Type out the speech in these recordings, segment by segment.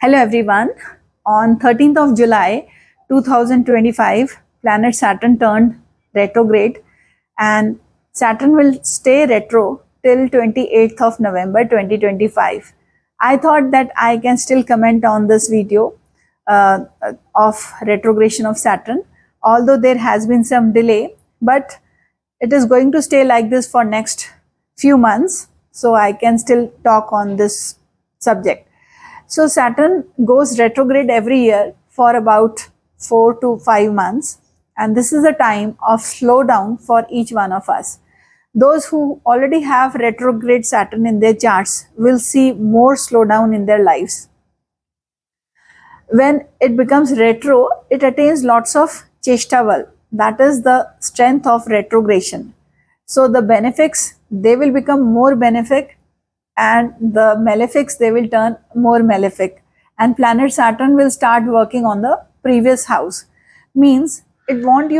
Hello everyone. On 13th of July 2025, planet Saturn turned retrograde and Saturn will stay retro till 28th of November 2025. I thought that I can still comment on this video uh, of retrogression of Saturn, although there has been some delay, but it is going to stay like this for next few months, so I can still talk on this subject. So Saturn goes retrograde every year for about 4 to 5 months, and this is a time of slowdown for each one of us. Those who already have retrograde Saturn in their charts will see more slowdown in their lives. When it becomes retro, it attains lots of cheshtaval. That is the strength of retrogression. So the benefics, they will become more benefic, and the malefics, they will turn more malefic. And planet Saturn will start working on the previous house. Means it wants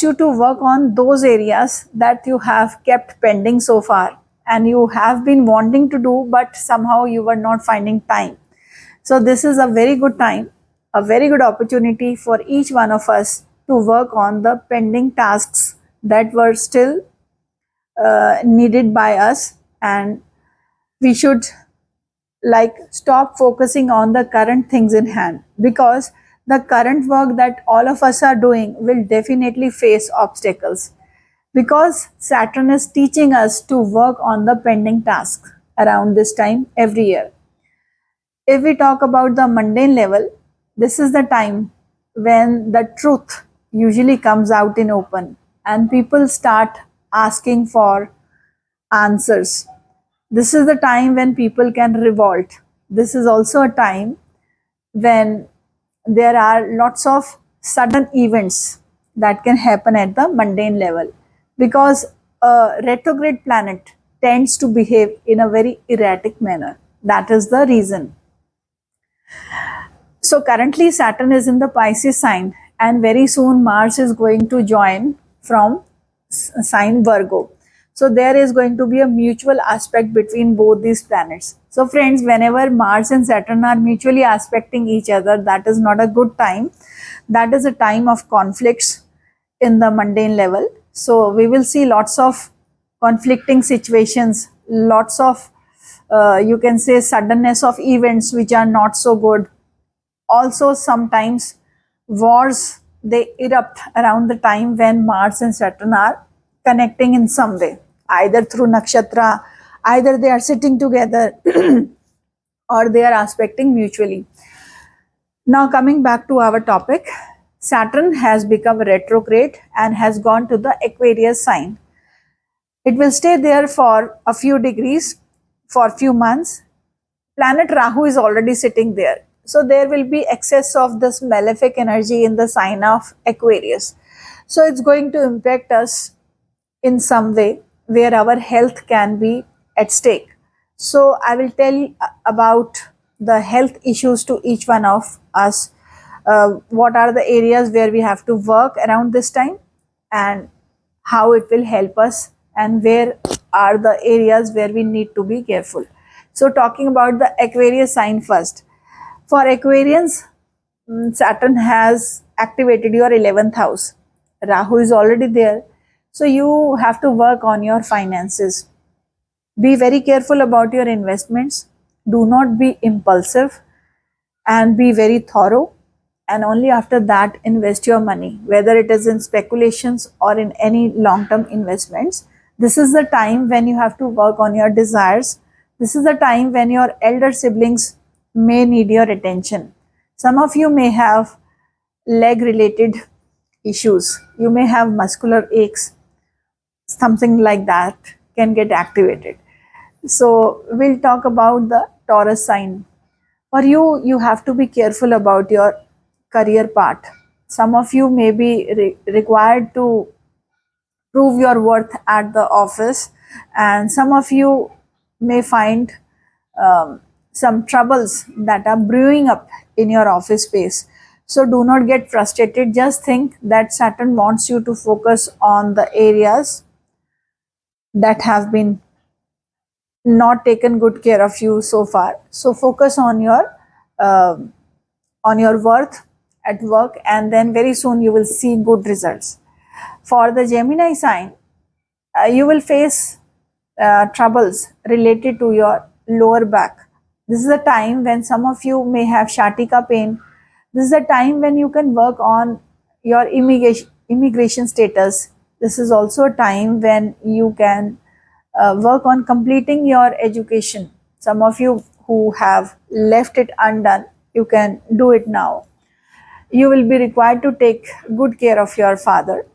you to work on those areas that you have kept pending so far and you have been wanting to do, but somehow you were not finding time. So this is a very good time, a very good opportunity for each one of us to work on the pending tasks that were still needed by us, and we should stop focusing on the current things in hand, because the current work that all of us are doing will definitely face obstacles, because Saturn is teaching us to work on the pending tasks around this time every year. If we talk about the mundane level, this is the time when the truth usually comes out in open and people start asking for answers. This is the time when people can revolt. This is also a time when there are lots of sudden events that can happen at the mundane level, because a retrograde planet tends to behave in a very erratic manner. That is the reason. So currently Saturn is in the Pisces sign, and very soon Mars is going to join from sign Virgo. So there is going to be a mutual aspect between both these planets. So friends, whenever Mars and Saturn are mutually aspecting each other, that is not a good time. That is a time of conflicts in the mundane level. So we will see lots of conflicting situations, lots of you can say suddenness of events which are not so good. Also sometimes wars, they erupt around the time when Mars and Saturn are connecting in some way, either through nakshatra, either they are sitting together or they are aspecting mutually. Now coming back to our topic, Saturn has become retrograde and has gone to the Aquarius sign. It will stay there for a few degrees for a few months. Planet Rahu is already sitting there. So there will be excess of this malefic energy in the sign of Aquarius. So it's going to impact us in some way where our health can be at stake. So I will tell about the health issues to each one of us. What are the areas where we have to work around this time, and how it will help us, and where are the areas where we need to be careful. So talking about the Aquarius sign first. For Aquarians, Saturn has activated your 11th house. Rahu is already there. So you have to work on your finances. Be very careful about your investments. Do not be impulsive, and be very thorough. And only after that invest your money, whether it is in speculations or in any long-term investments. This is the time when you have to work on your desires. This is the time when your elder siblings may need your attention. Some of you may have leg related issues. You may have muscular aches. Something like that can get activated. So we'll talk about the Taurus sign. For you, you have to be careful about your career path. Some of you may be required to prove your worth at the office, and some of you may find some troubles that are brewing up in your office space. So do not get frustrated. Just think that Saturn wants you to focus on the areas that have been not taken good care of you so far. So focus uh, on your worth at work, and then very soon you will see good results. For the Gemini sign, you will face troubles related to your lower back. This is a time when some of you may have sciatica pain. This is a time when you can work on your immigration status. This is also a time when you can work on completing your education. Some of you who have left it undone, you can do it now. You will be required to take good care of your father,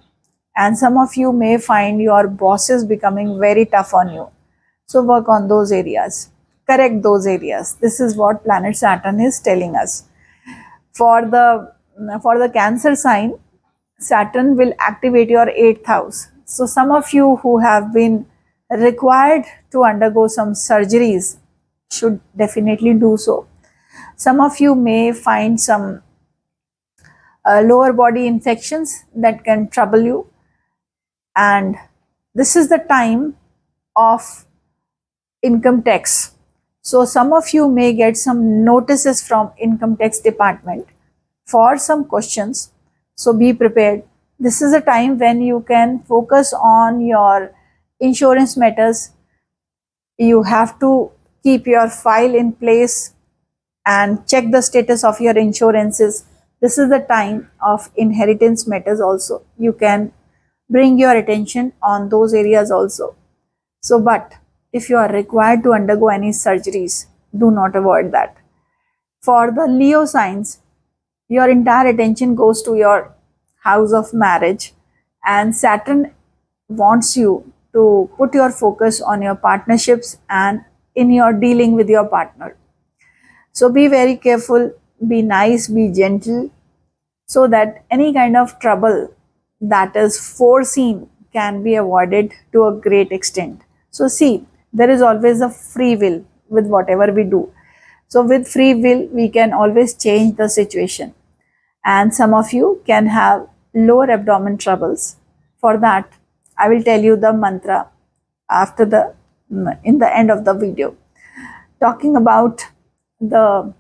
and some of you may find your bosses becoming very tough on you. So work on those areas, correct those areas. This is what planet Saturn is telling us. For the Cancer sign, Saturn will activate your 8th house. So some of you who have been required to undergo some surgeries should definitely do so. Some of you may find some lower body infections that can trouble you, and this is the time of income tax. So some of you may get some notices from income tax department for some questions. So be prepared. This is a time when you can focus on your insurance matters. You have to keep your file in place and check the status of your insurances. This is the time of inheritance matters also. You can bring your attention on those areas also. So, but if you are required to undergo any surgeries, do not avoid that. For the Leo signs, your entire attention goes to your house of marriage, and Saturn wants you to put your focus on your partnerships and in your dealing with your partner. So be very careful, be nice, be gentle, so that any kind of trouble that is foreseen can be avoided to a great extent. So see, there is always a free will with whatever we do. So with free will, we can always change the situation. And some of you can have lower abdomen troubles. For that, I will tell you the mantra after in the end of the video. Talking about the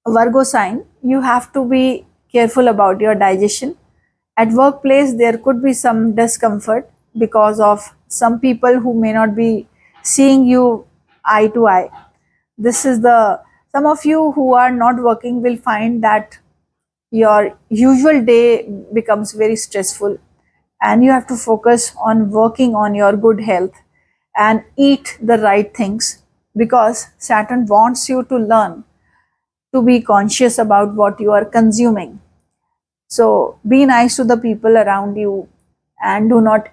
Virgo sign, you have to be careful about your digestion. At workplace, there could be some discomfort because of some people who may not be seeing you eye to eye. This is the some of you who are not working will find that your usual day becomes very stressful, and you have to focus on working on your good health and eat the right things, because Saturn wants you to learn to be conscious about what you are consuming. So be nice to the people around you and do not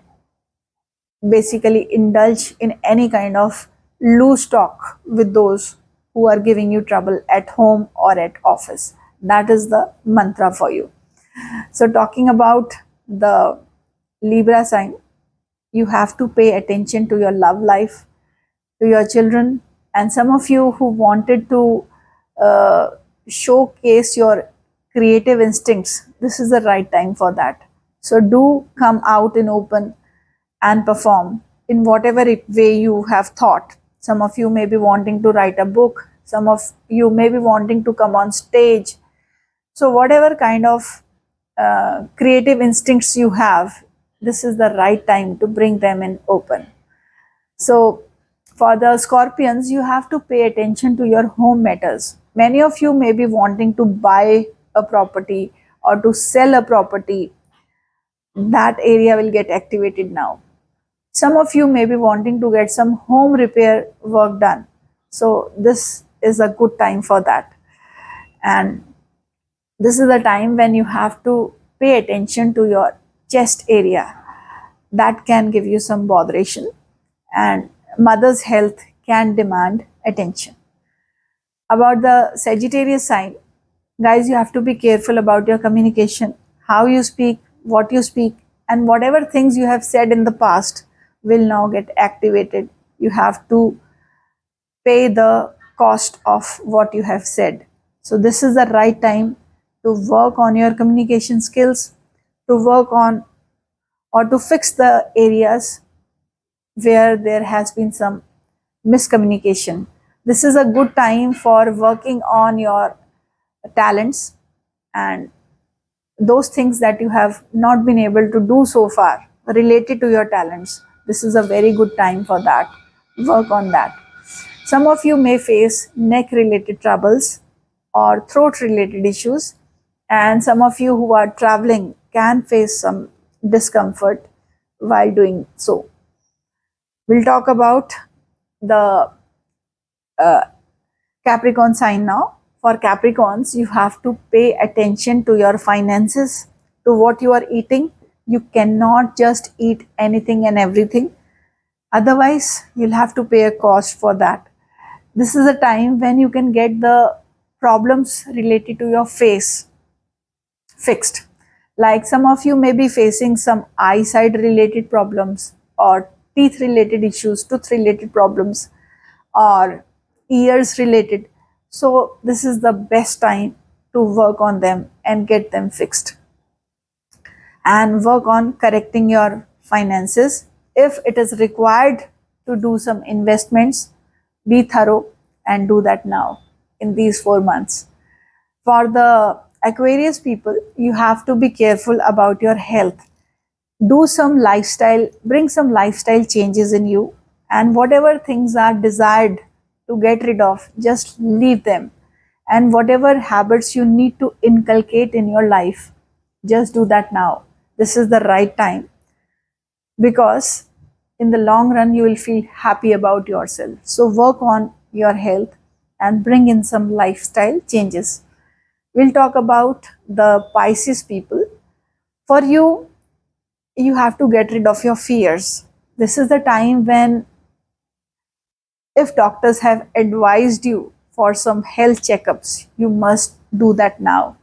basically indulge in any kind of loose talk with those who are giving you trouble at home or at office. That is the mantra for you. So talking about the Libra sign, you have to pay attention to your love life, to your children, and some of you who wanted to uh, showcase your creative instincts, this is the right time for that. So do come out in open and perform in whatever way you have thought. Some of you may be wanting to write a book, some of you may be wanting to come on stage. So whatever kind of creative instincts you have, this is the right time to bring them in open. So for the Scorpions, you have to pay attention to your home matters. Many of you may be wanting to buy a property or to sell a property. That area will get activated now. Some of you may be wanting to get some home repair work done. So this is a good time for that. And this is the time when you have to pay attention to your chest area. That can give you some botheration, and mother's health can demand attention. About the Sagittarius sign, guys, you have to be careful about your communication, how you speak, what you speak, and whatever things you have said in the past will now get activated. You have to pay the cost of what you have said. So this is the right time to work on your communication skills, to work on or to fix the areas where there has been some miscommunication. This is a good time for working on your talents and those things that you have not been able to do so far related to your talents. This is a very good time for that. Work on that. Some of you may face neck related troubles or throat related issues, and some of you who are traveling can face some discomfort while doing so. We'll talk about the Capricorn sign now. For Capricorns, you have to pay attention to your finances, to what you are eating. You cannot just eat anything and everything. Otherwise, you'll have to pay a cost for that. This is a time when you can get the problems related to your face fixed. Like some of you may be facing some eyesight related problems or teeth related issues, tooth related problems, or ears related. So this is the best time to work on them and get them fixed and work on correcting your finances. If it is required to do some investments, be thorough and do that now in these 4 months. For the Aquarius people, you have to be careful about your health. Do some lifestyle, bring some lifestyle changes in you, and whatever things are desired to get rid of, just leave them. And whatever habits you need to inculcate in your life, just do that now. This is the right time, because in the long run you will feel happy about yourself. So work on your health and bring in some lifestyle changes. We'll talk about the Pisces people. For you, you have to get rid of your fears. This is the time when, if doctors have advised you for some health checkups, you must do that now.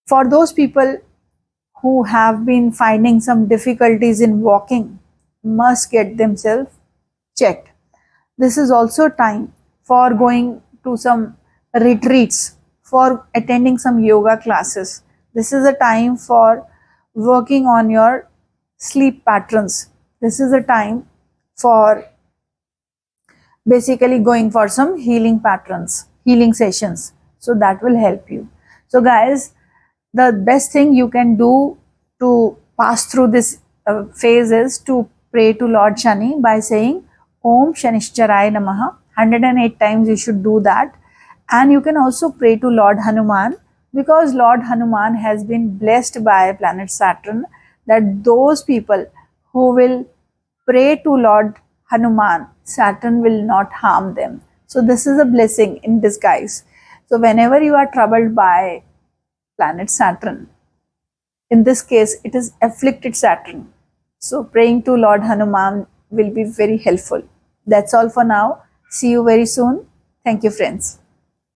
For those people who have been finding some difficulties in walking, must get themselves checked. This is also time for going to some retreats, for attending some yoga classes. This is a time for working on your sleep patterns. This is a time for basically going for some healing patterns, healing sessions. So that will help you. So guys, the best thing you can do to pass through this phase is to pray to Lord Shani by saying Om Shanishcharai Namaha. 108 times you should do that. And you can also pray to Lord Hanuman, because Lord Hanuman has been blessed by planet Saturn, that those people who will pray to Lord Hanuman, Saturn will not harm them. So this is a blessing in disguise. So whenever you are troubled by planet Saturn, in this case it is afflicted Saturn, so praying to Lord Hanuman will be very helpful. That's all for now. See you very soon. Thank you, friends.